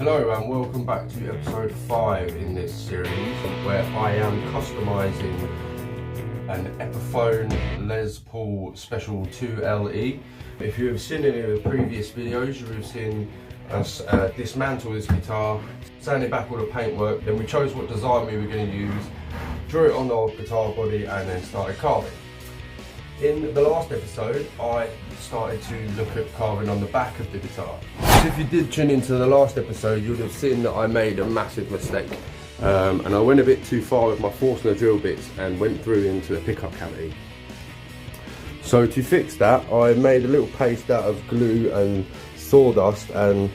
Hello and welcome back to episode 5 in this series where I am customising an Epiphone Les Paul Special 2LE. If you have seen any of the previous videos, you have seen us dismantle this guitar, sand it back all the paintwork, then we chose what design we were going to use, drew it on the guitar body and then started carving. In the last episode, I started to look at carving on the back of the guitar. So if you did tune into the last episode, you would have seen that I made a massive mistake. And I went a bit too far with my Forstner drill bits and went through into the pickup cavity. So to fix that, I made a little paste out of glue and sawdust and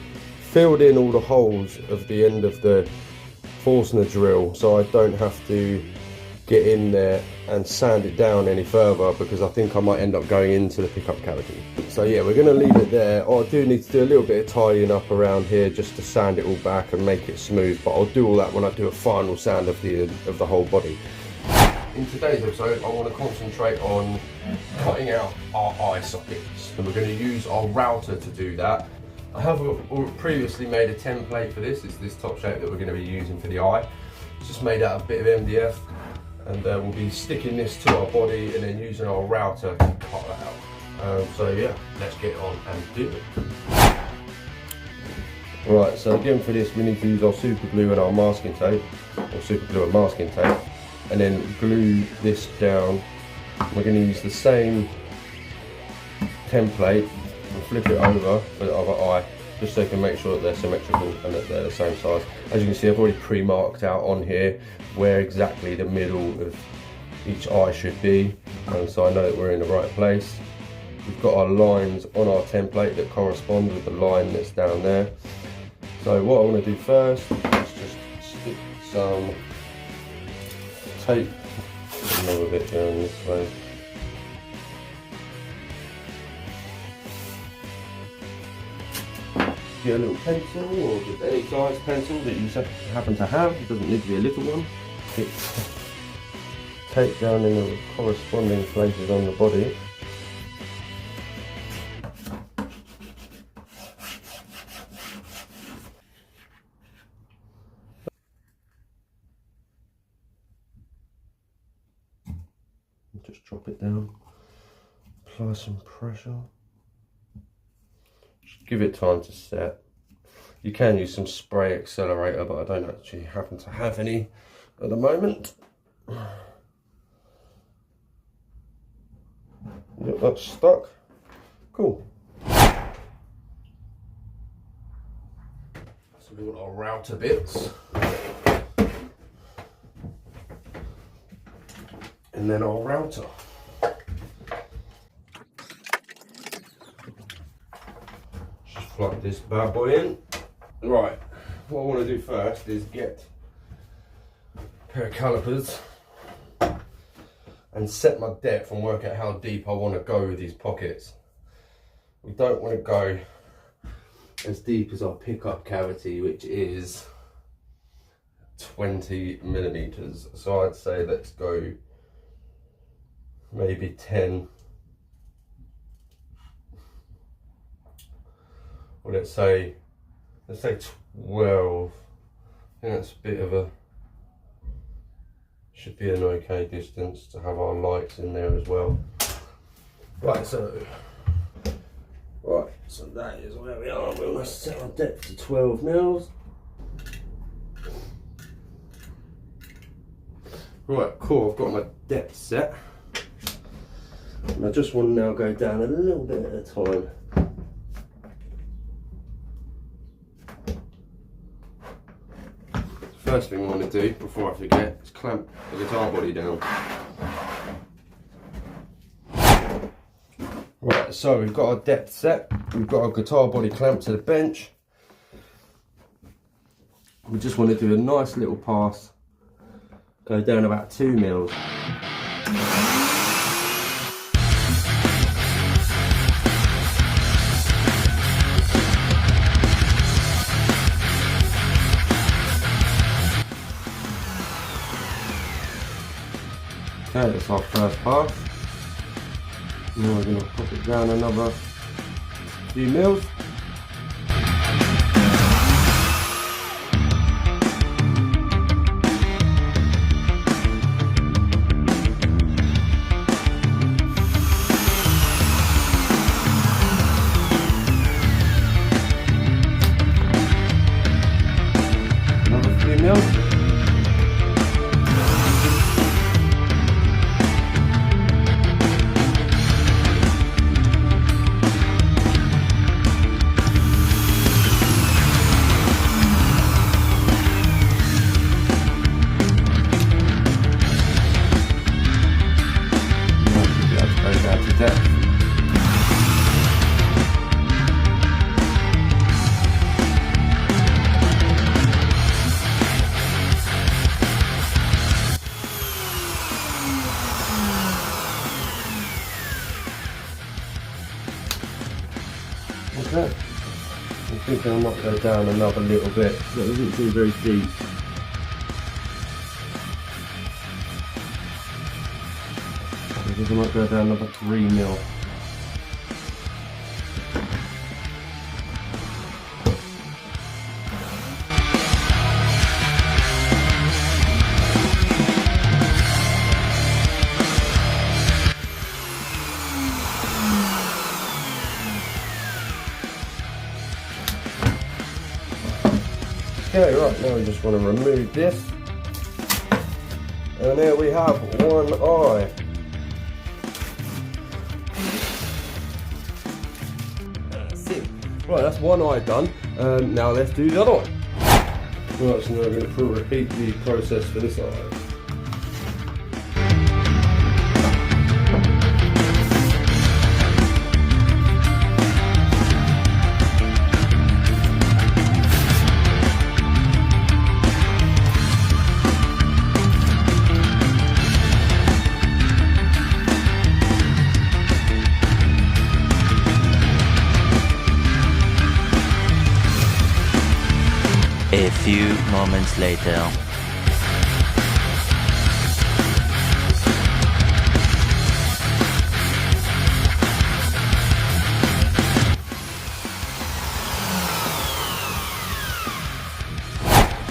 filled in all the holes of the end of the Forstner drill so I don't have to get in there and sand it down any further, because I think I might end up going into the pickup cavity. So yeah, we're going to leave it there. I do need to do a little bit of tidying up around here just to sand it all back and make it smooth, but I'll do all that when I do a final sand of the whole body. In today's episode, I want to concentrate on cutting out our eye sockets, and we're going to use our router to do that. I have previously made a template for this. It's this top shape that we're going to be using for the eye. It's just made out of a bit of MDF. And we'll be sticking this to our body and then using our router to cut that out. So yeah, let's get on and do it. Right, so again for this we need to use our super glue and our masking tape, or super glue and masking tape, and then glue this down. We're going to use the same template and flip it over for the other eye, just so you can make sure that they're symmetrical and that they're the same size. As you can see, I've already pre-marked out on here where exactly the middle of each eye should be, and so I know that we're in the right place. We've got our lines on our template that correspond with the line that's down there. So what I want to do first is just stick some tape, another bit down this way. Get a little pencil, or just any size pencil that you happen to have. It doesn't need to be a little one. Stick tape down in the corresponding places on the body. Just drop it down. Apply some pressure. Give it time to set. You can use some spray accelerator, but I don't actually happen to have any at the moment. Yep, that's stuck. Cool. So we want our router bits. And then our router. Plug this bad boy in. Right, what I want to do first is get a pair of calipers and set my depth and work out how deep I want to go with these pockets. We don't want to go as deep as our pickup cavity, which is 20 millimeters. So I'd say let's go maybe 10. Well, let's say 12. I think that's a bit of a, should be an okay distance to have our lights in there as well. Right, so that is where we are. We're going to set our depth to 12 mils. Right, cool, I've got my depth set. And I just want to now go down a little bit at a time. First thing I want to do before I forget is clamp the guitar body down. Right, so we've got our depth set, we've got our guitar body clamped to the bench. We just want to do a nice little pass, go down about 2 mils. Okay, that's our first pass. Now we're going to put it down another few mils. Okay. I'm thinking I might go down another little bit. So it doesn't seem very deep. I think I might go down another 3 mil. Okay, right, now we just want to remove this. And there we have one eye. That's it. Right, that's one eye done. Now let's do the other one. Right, so now we're going to repeat the process for this eye. A few moments later.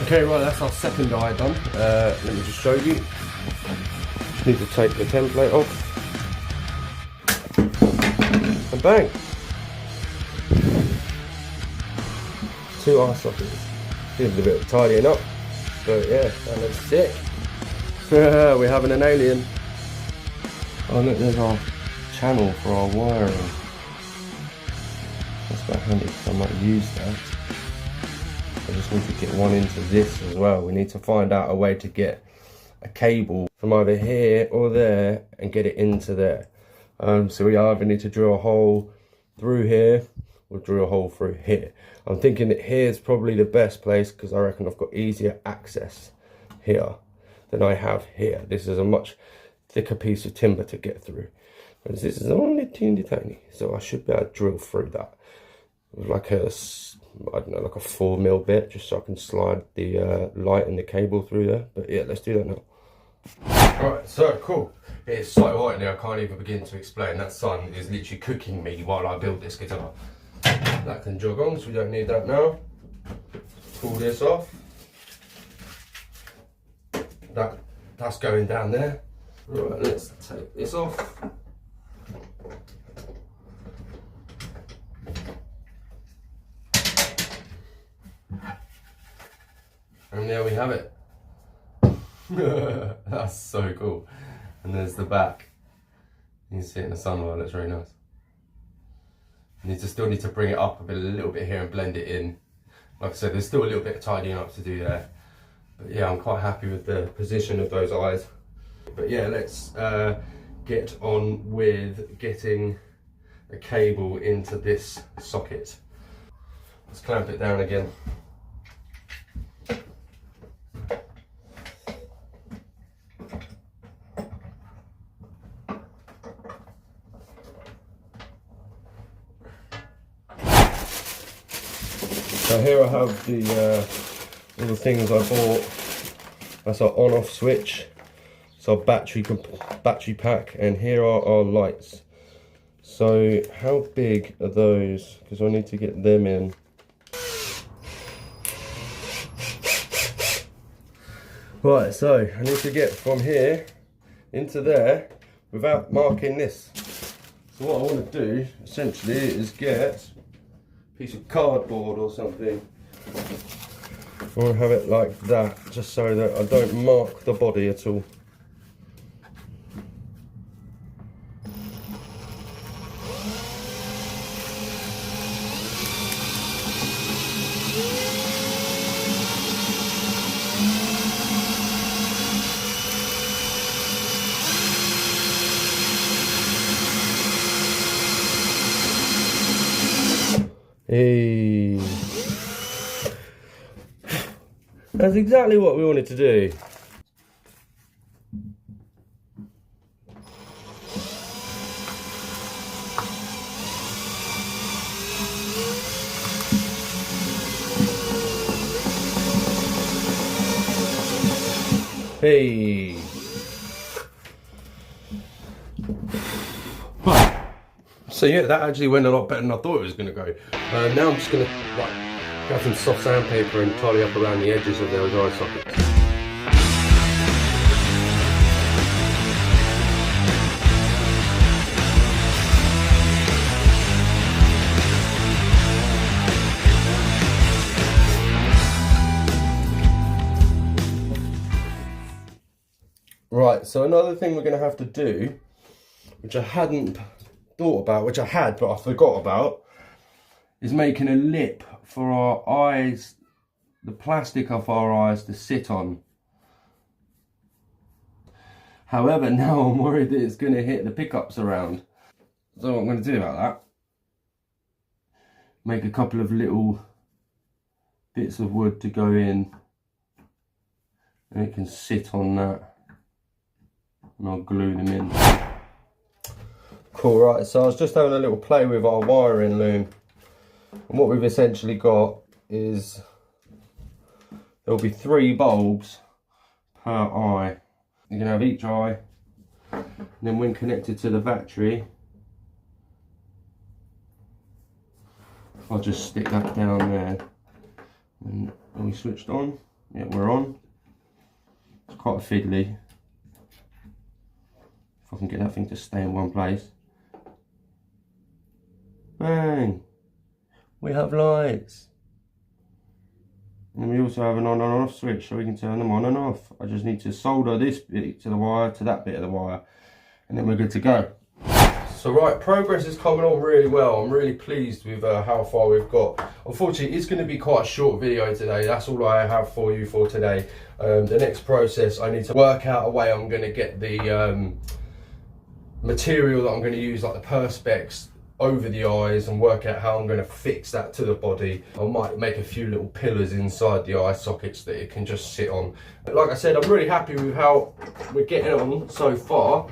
Okay, right, that's our second eye done. Let me just show you. Just need to take the template off. And bang! 2 eye sockets. Needs a bit of tidying up, but yeah, that looks sick. We're having an alien. Oh look, there's our channel for our wiring. That's quite handy because I might use that. I just need to get one into this as well. We need to find out a way to get a cable from either here or there and get it into there. So we either need to drill a hole through here or drill a hole through here. I'm thinking that here's probably the best place because I reckon I've got easier access here than I have here. This is a much thicker piece of timber to get through. Whereas this is only teeny tiny, so I should be able to drill through that with like a, I don't know, like a 4 mil bit, just so I can slide the light and the cable through there. But yeah, let's do that now. Alright, so cool. It's so hot now, I can't even begin to explain. That sun is literally cooking me while I build this guitar. That can jog on, so we don't need that now. Pull this off. That's going down there. Right, let's take this off. And there we have it. That's so cool. And there's the back. You can see it in the sunlight, it's very nice. Still need to bring it up a little bit here and blend it in. Like I said, there's still a little bit of tidying up to do there. But yeah, I'm quite happy with the position of those eyes. But yeah, let's get on with getting a cable into this socket. Let's clamp it down again. So here I have the all the things I bought. That's our on-off switch. It's our battery pack, and here are our lights. So how big are those? Because I need to get them in. Right, so I need to get from here into there without marking this. So what I want to do essentially is get piece of cardboard or something. I want to have it like that, just so that I don't mark the body at all. Hey. That's exactly what we wanted to do. Hey. So yeah, that actually went a lot better than I thought it was going to go. Now I'm just going to grab some soft sandpaper and tidy up around the edges of those eye sockets. Right, so another thing we're going to have to do, which I hadn't thought about, which I had but I forgot about, is making a lip for our eyes, the plastic of our eyes to sit on. However, now I'm worried that it's going to hit the pickups around. So what I'm going to do about that, make a couple of little bits of wood to go in, and it can sit on that. And I'll glue them in. Cool, right, so I was just having a little play with our wiring loom. And what we've essentially got is, there'll be 3 bulbs per eye. You can have each eye, and then when connected to the battery, I'll just stick that down there. And are we switched on? Yeah, we're on. It's quite fiddly. If I can get that thing to stay in one place. Bang! We have lights. And we also have an on and off switch so we can turn them on and off. I just need to solder this bit to the wire to that bit of the wire, and then we're good to go. So right, progress is coming on really well. I'm really pleased with how far we've got. Unfortunately, it's going to be quite a short video today. That's all I have for you for today. The next process, I need to work out a way I'm going to get the material that I'm going to use, like the perspex, over the eyes, and work out how I'm going to fix that to the body. I might make a few little pillars inside the eye sockets that it can just sit on. But like I said, I'm really happy with how we're getting on so far.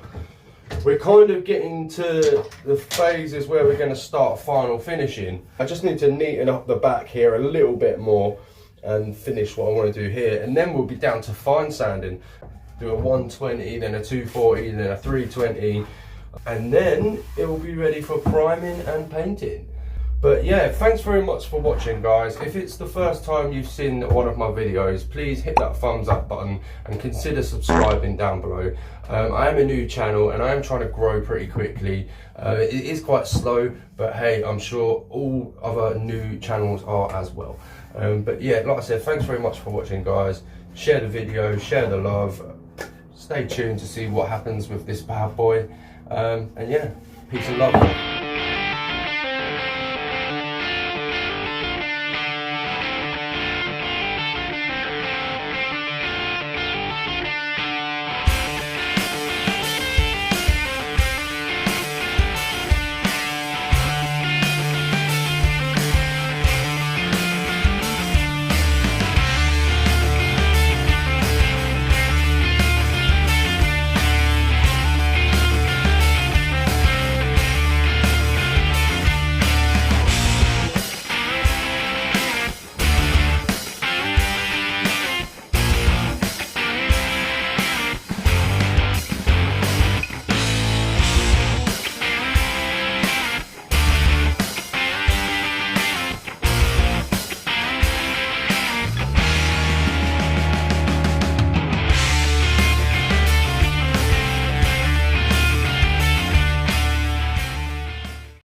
We're kind of getting to the phases where we're going to start final finishing. I just need to neaten up the back here a little bit more and finish what I want to do here, and then we'll be down to fine sanding. Do a 120, then a 240, then a 320, and then it will be ready for priming and painting. But yeah, thanks very much for watching, guys. If it's the first time you've seen one of my videos, please hit that thumbs up button and consider subscribing down below. I am a new channel and I am trying to grow pretty quickly. It is quite slow, but hey, I'm sure all other new channels are as well. But yeah, like I said, thanks very much for watching, guys. Share the video, share the love. Stay tuned to see what happens with this bad boy. And yeah, peace and love.